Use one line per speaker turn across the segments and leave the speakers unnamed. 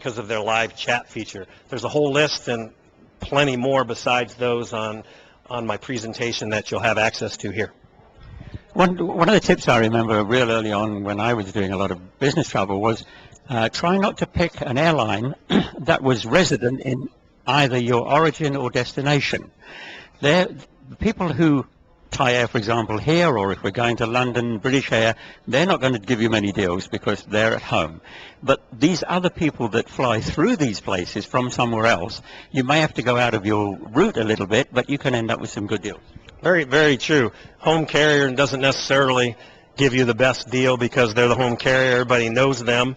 because of their live chat feature. There's a whole list and plenty more besides those on my presentation that you'll have access to here.
One of the tips I remember real early on when I was doing a lot of business travel was try not to pick an airline that was resident in either your origin or destination. The people who Thai Air, for example, here, or if we're going to London, British Air, they're not going to give you many deals because they're at home. But these other people that fly through these places from somewhere else, you may have to go out of your route a little bit, but you can end up with some good deals.
Very, very true. Home carrier doesn't necessarily give you the best deal because they're the home carrier. Everybody knows them.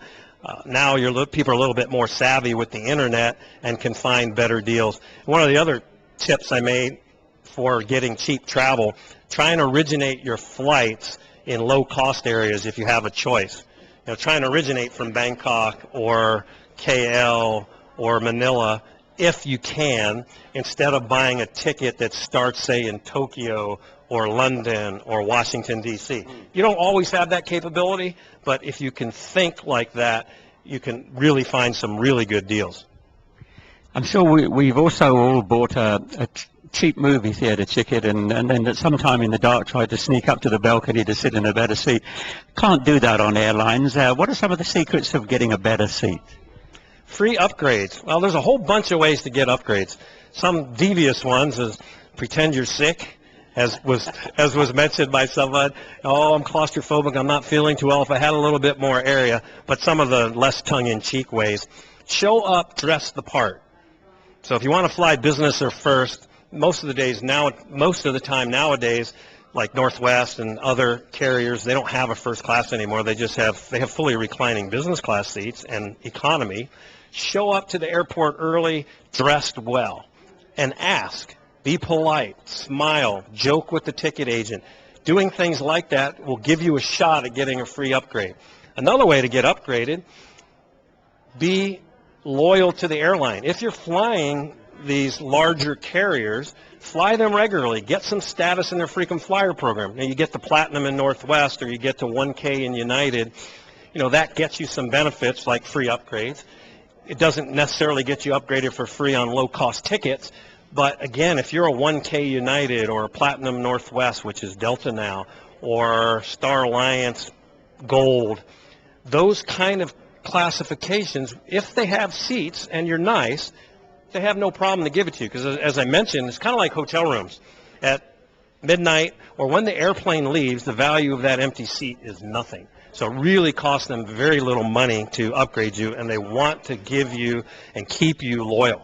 Now people are a little bit more savvy with the internet and can find better deals. One of the other tips I made for getting cheap travel, try and originate your flights in low-cost areas if you have a choice. Try and originate from Bangkok or KL or Manila if you can, instead of buying a ticket that starts, say, in Tokyo or London or Washington, D.C. You don't always have that capability, but if you can think like that, you can really find some really good deals.
I'm sure we've also all bought a cheap movie theater ticket and then at some time in the dark tried to sneak up to the balcony to sit in a better seat. Can't do that on airlines. What are some of the secrets of getting a better seat?
Free upgrades. Well, there's a whole bunch of ways to get upgrades. Some devious ones is pretend you're sick, as was mentioned by someone. Oh, I'm claustrophobic, I'm not feeling too well. If I had a little bit more area, but some of the less tongue-in-cheek ways. Show up, dress the part. So if you want to fly business or first, most of the time nowadays, like Northwest and other carriers, they don't have a first class anymore. They have fully reclining business class seats and economy. Show up to the airport early, dressed well, and ask. Be polite, smile, joke with the ticket agent. Doing things like that will give you a shot at getting a free upgrade. Another way to get upgraded, be loyal to the airline. If you're flying these larger carriers, fly them regularly. Get some status in their frequent flyer program. Now, you get the Platinum in Northwest or you get to 1K in United. That gets you some benefits like free upgrades. It doesn't necessarily get you upgraded for free on low-cost tickets. But, again, if you're a 1K United or a Platinum Northwest, which is Delta now, or Star Alliance Gold, those kind of classifications, if they have seats and you're nice, they have no problem to give it to you because, as I mentioned, it's kind of like hotel rooms. At midnight or when the airplane leaves, the value of that empty seat is nothing. So it really costs them very little money to upgrade you, and they want to give you and keep you loyal.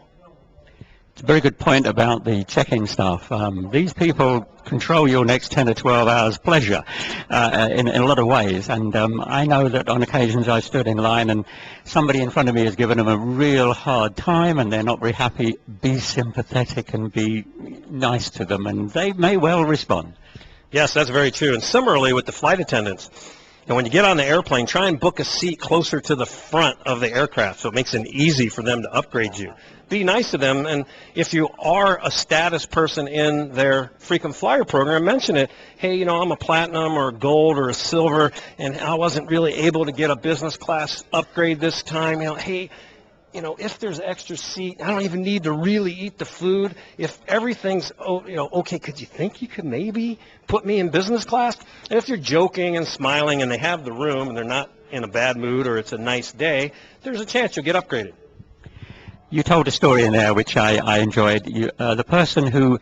It's a very good point about the check-in staff. These people control your next 10 or 12 hours pleasure in a lot of ways. And I know that on occasions I stood in line and somebody in front of me has given them a real hard time and they're not very happy. Be sympathetic and be nice to them, and they may well respond.
Yes, that's very true. And similarly with the flight attendants. And when you get on the airplane, try and book a seat closer to the front of the aircraft so it makes it easy for them to upgrade you. Be nice to them, and if you are a status person in their frequent flyer program, mention it. Hey, I'm a platinum or a gold or a silver, and I wasn't really able to get a business class upgrade this time. Hey, if there's extra seat, I don't even need to really eat the food. If everything's, okay, could you think you could maybe put me in business class? And if you're joking and smiling and they have the room and they're not in a bad mood or it's a nice day, there's a chance you'll get upgraded.
You told a story in there which I enjoyed. The person who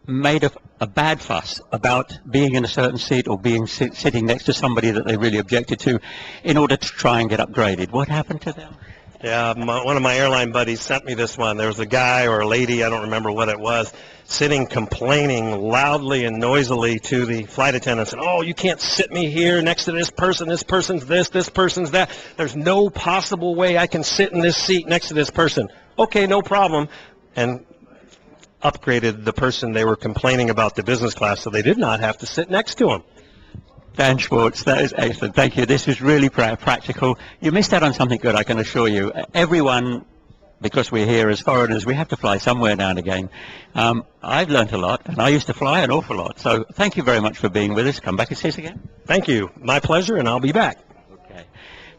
made a bad fuss about being in a certain seat or being sitting next to somebody that they really objected to in order to try and get upgraded. What happened to them?
Yeah, one of my airline buddies sent me this one. There was a guy or a lady, I don't remember what it was, sitting complaining loudly and noisily to the flight attendants. And, oh, you can't sit me here next to this person's this person's that. There's no possible way I can sit in this seat next to this person. Okay, no problem. And upgraded the person they were complaining about the business class so they did not have to sit next to him.
Dan Schwartz, that is excellent. Thank you. This is really practical. You missed out on something good, I can assure you. Everyone, because we're here as foreigners, we have to fly somewhere now and again. I've learned a lot, and I used to fly an awful lot. So thank you very much for being with us. Come back and see us again.
Thank you. My pleasure, and I'll be back.
Okay.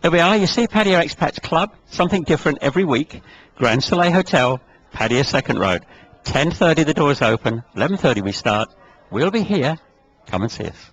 There we are. You see Patio Expats Club, something different every week. Grand Soleil Hotel, Patio Second Road. 10:30 the doors open, 11:30 we start. We'll be here. Come and see us.